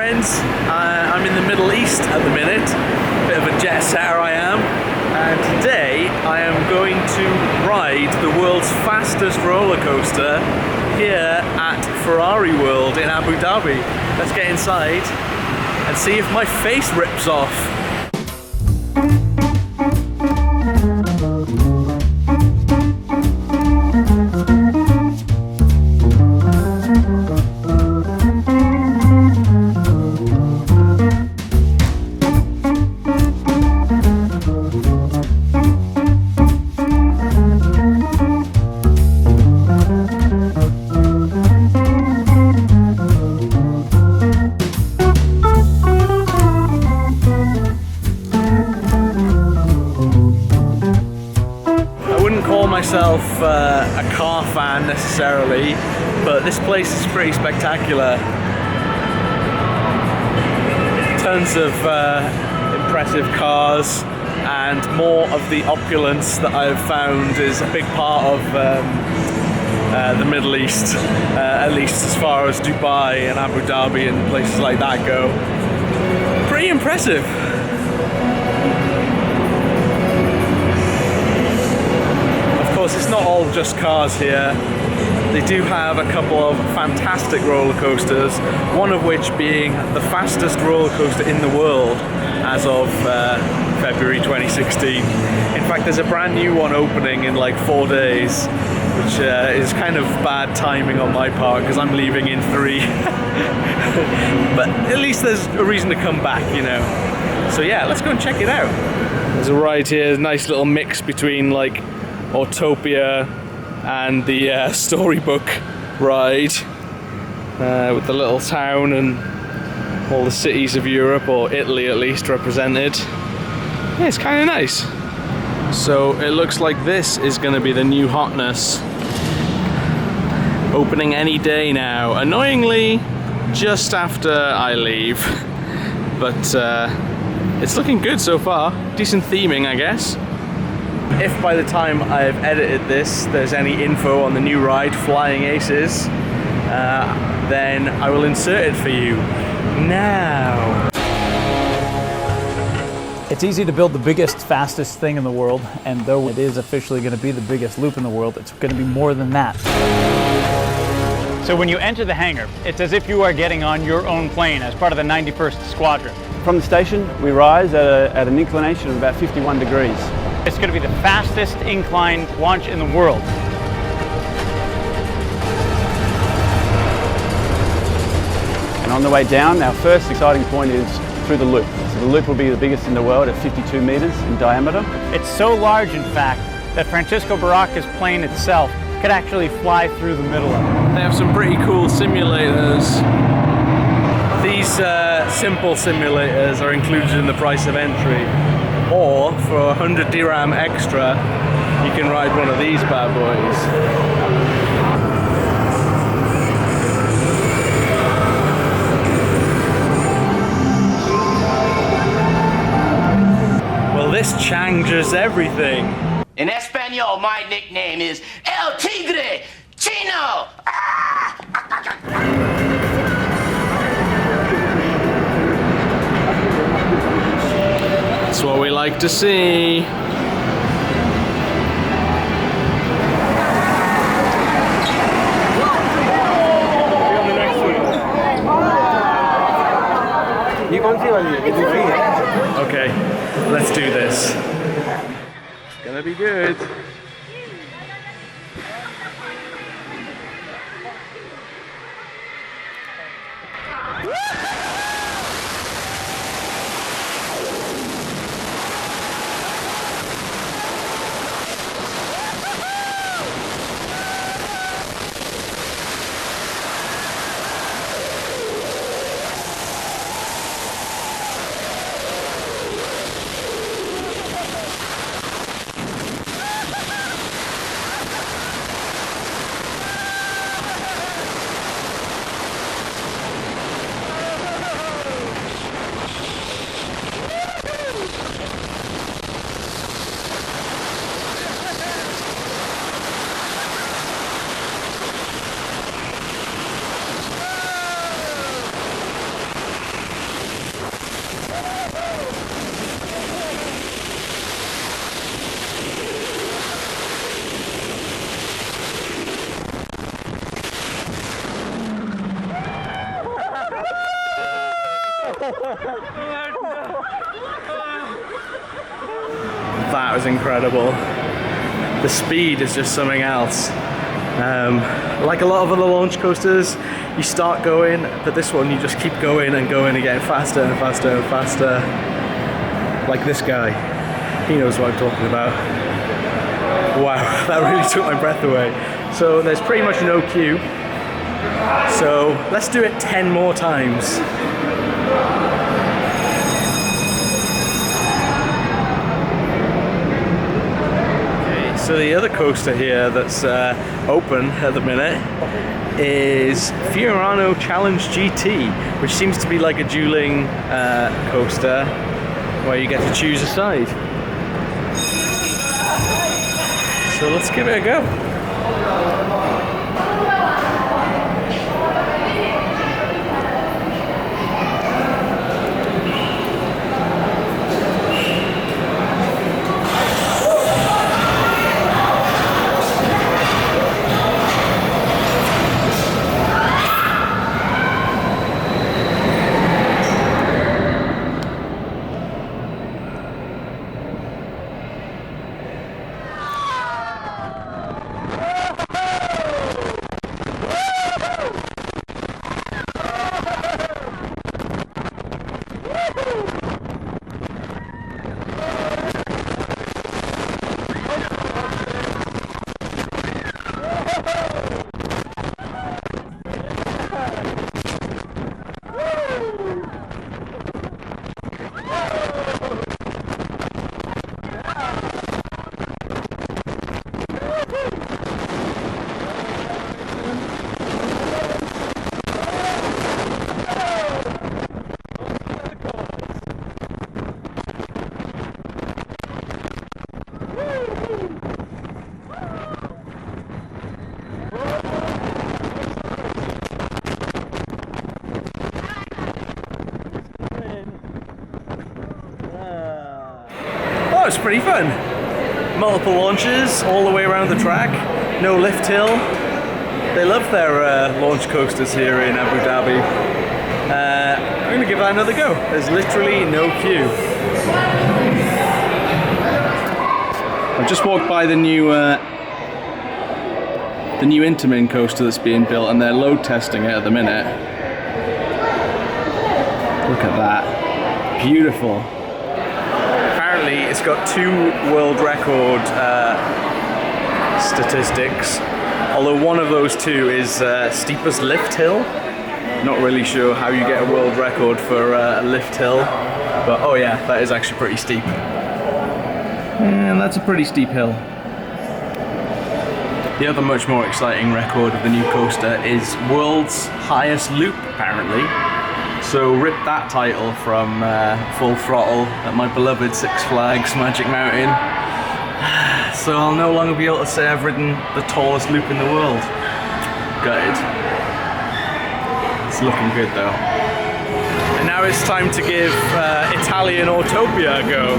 friends. I'm in the Middle East at the minute. Bit of a jet setter I am. And today I am going to ride the world's fastest roller coaster here at Ferrari World in Abu Dhabi. Let's get inside and see if my face rips off. Myself a car fan necessarily, but this place is pretty spectacular. Tons of impressive cars, and more of the opulence that I've found is a big part of the Middle East, at least as far as Dubai and Abu Dhabi and places like that go. Pretty impressive. It's not all just cars here. They do have a couple of fantastic roller coasters, one of which being the fastest roller coaster in the world as of February 2016. In fact, there's a brand new one opening in like 4 days, which is kind of bad timing on my part because I'm leaving in 3. But at least there's a reason to come back, you know. So yeah, let's go and check it out. There's a ride here, a nice little mix between like Autopia and the Storybook ride with the little town and all the cities of Europe, or Italy at least, represented. Yeah, it's kind of nice. So it looks like this is going to be the new hotness. Opening any day now. Annoyingly, just after I leave. But it's looking good so far. Decent theming, I guess. If by the time I've edited this there's any info on the new ride, Flying Aces, then I will insert it for you now. It's easy to build the biggest, fastest thing in the world, and though it is officially going to be the biggest loop in the world, it's going to be more than that. So when you enter the hangar, it's as if you are getting on your own plane as part of the 91st Squadron. From the station, we rise at an inclination of about 51 degrees. It's going to be the fastest inclined launch in the world. And on the way down, our first exciting point is through the loop. So the loop will be the biggest in the world at 52 meters in diameter. It's so large, in fact, that Francisco Barraca's plane itself could actually fly through the middle of it. They have some pretty cool simulators. These simple simulators are included in the price of entry. Or for 100 dirham extra, you can ride one of these bad boys. Well, this changes everything. In Espanol, my nickname is El Tigre Chino. That's what we like to see. Okay, let's do this. It's gonna be good. That was incredible. The speed is just something else. Like a lot of other launch coasters, you start going, but this one you just keep going and going and getting faster and faster and faster. Like this guy, he knows what I'm talking about. Wow, that really took my breath away. So there's pretty much no queue. So let's do it 10 more times. So the other coaster here that's open at the minute is Fiorano Challenge GT, which seems to be like a dueling coaster where you get to choose a side. So let's give it a go. It's pretty fun. Multiple launches all the way around the track, no lift hill. They love their launch coasters here in Abu Dhabi. I'm going to give that another go. There's literally no queue. I've just walked by the new Intamin coaster that's being built, and they're load testing it at the minute. Look at that. Beautiful. Apparently it's got 2 world record statistics, although one of those 2 is steepest lift hill. Not really sure how you get a world record for a lift hill, but oh yeah, that is actually pretty steep. And that's a pretty steep hill. The other much more exciting record of the new coaster is world's highest loop, apparently. So rip that title from Full Throttle at my beloved Six Flags Magic Mountain. So I'll no longer be able to say I've ridden the tallest loop in the world. Gutted. It's looking good though. And now it's time to give Italian Autopia a go.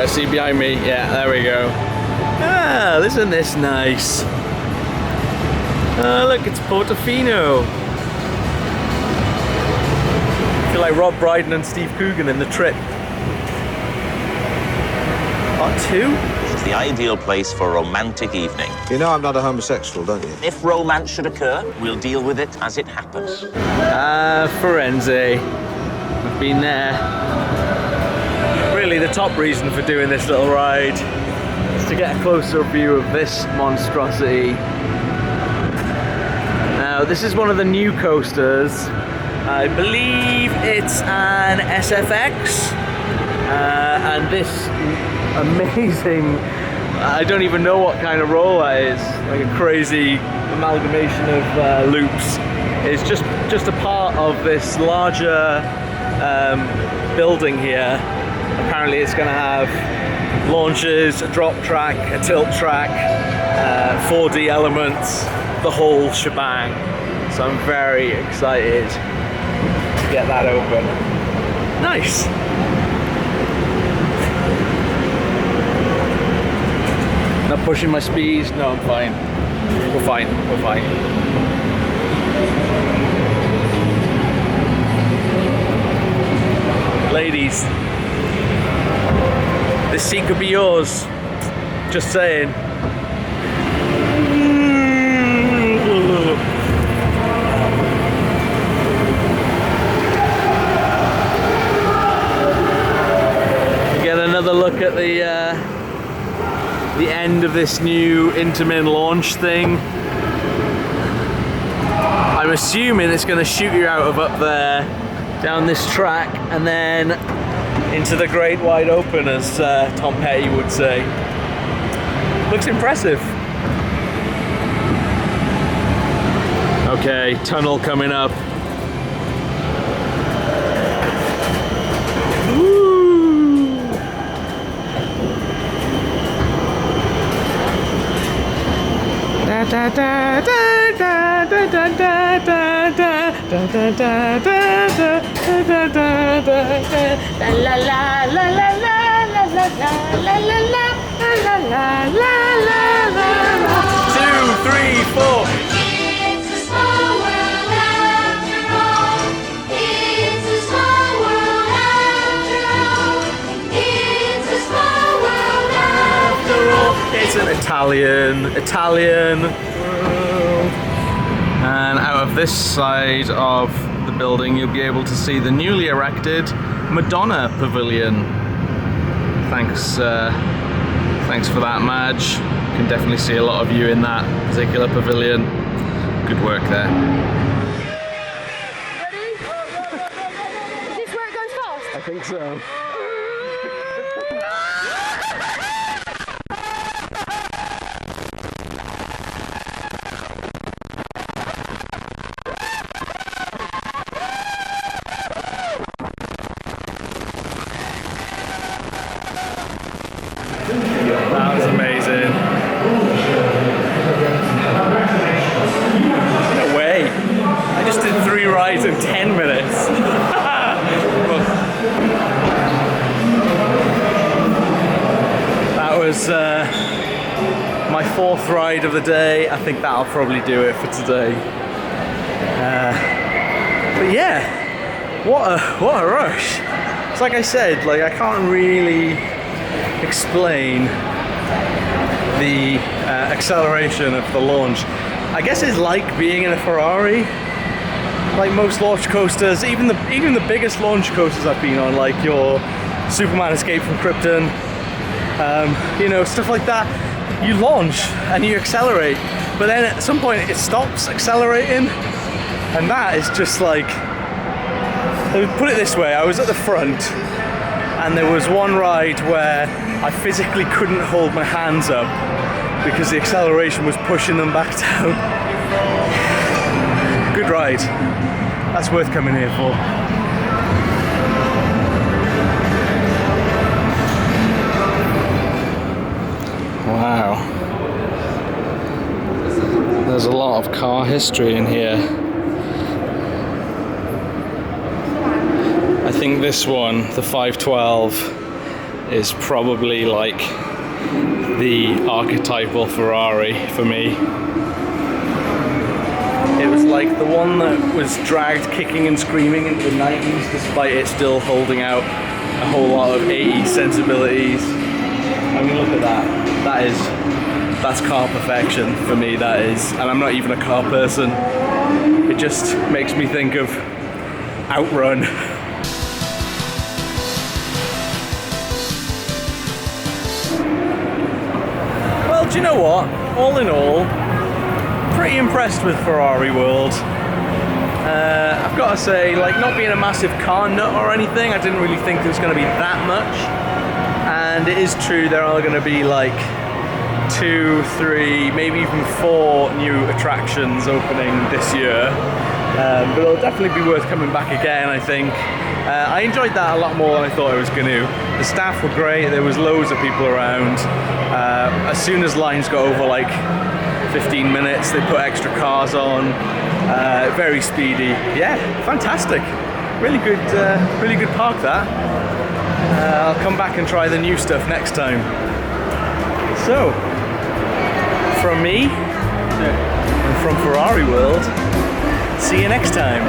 See behind me, yeah, there we go. Ah, isn't this nice? Ah, look, it's Portofino. I feel like Rob Brydon and Steve Coogan in The Trip. Part 2? It's the ideal place for a romantic evening. You know I'm not a homosexual, don't you? If romance should occur, we'll deal with it as it happens. Firenze. I've been there. Really, the top reason for doing this little ride is to get a closer view of this monstrosity. Now, this is one of the new coasters. I believe it's an SFX. And this amazing, I don't even know what kind of roll that is, like a crazy amalgamation of loops. It's just a part of this larger building here. Apparently it's going to have launches, a drop track, a tilt track, 4D elements. the whole shebang. So I'm very excited to get that open. Nice. Not pushing my speeds. No, I'm fine. We're fine. We're fine. Ladies, this seat could be yours. Just saying. Get another look at the end of this new Intamin launch thing. I'm assuming it's going to shoot you out of up there, down this track, and then into the great wide open, as Tom Petty would say. Looks impressive. Okay, tunnel coming up. Two, three, four. It's a small world after all. It's a small world after all. It's a small world after all. It's an Italian world. And out of this side of the building, you'll be able to see the newly erected Madonna Pavilion. Thanks for that, Madge. You can definitely see a lot of you in that particular pavilion. Good work there. Ready? Is this where it goes fast? I think so. That was amazing. No way. I just did 3 rides in 10 minutes. That was my 4th ride of the day. I think that'll probably do it for today. But yeah, what a rush. It's like I said, like I can't really explain the acceleration of the launch. I guess it's like being in a Ferrari. Like most launch coasters, even the biggest launch coasters I've been on, like your Superman Escape from Krypton, you know, stuff like that. You launch and you accelerate, but then at some point it stops accelerating, and that is just like. Put it this way: I was at the front, and there was one ride where I physically couldn't hold my hands up because the acceleration was pushing them back down. Good ride. That's worth coming here for. Wow. There's a lot of car history in here. I think this one, the 512, is probably like the archetypal Ferrari for me. It was like the one that was dragged kicking and screaming into the 90s, despite it still holding out a whole lot of 80s sensibilities. I mean, look at that. That's car perfection for me, that is. And I'm not even a car person. It just makes me think of Outrun. Well, do you know what? All in all, pretty impressed with Ferrari World. I've got to say, like, not being a massive car nut or anything, I didn't really think there was going to be that much. And it is true, there are going to be like 2, 3, maybe even 4 new attractions opening this year. But it'll definitely be worth coming back again, I think. I enjoyed that a lot more than I thought I was going to. The staff were great, there was loads of people around. As soon as lines got over like 15 minutes, they put extra cars on. Very speedy. Yeah, fantastic. Really good park that. I'll come back and try the new stuff next time. So, from me, and from Ferrari World, see you next time.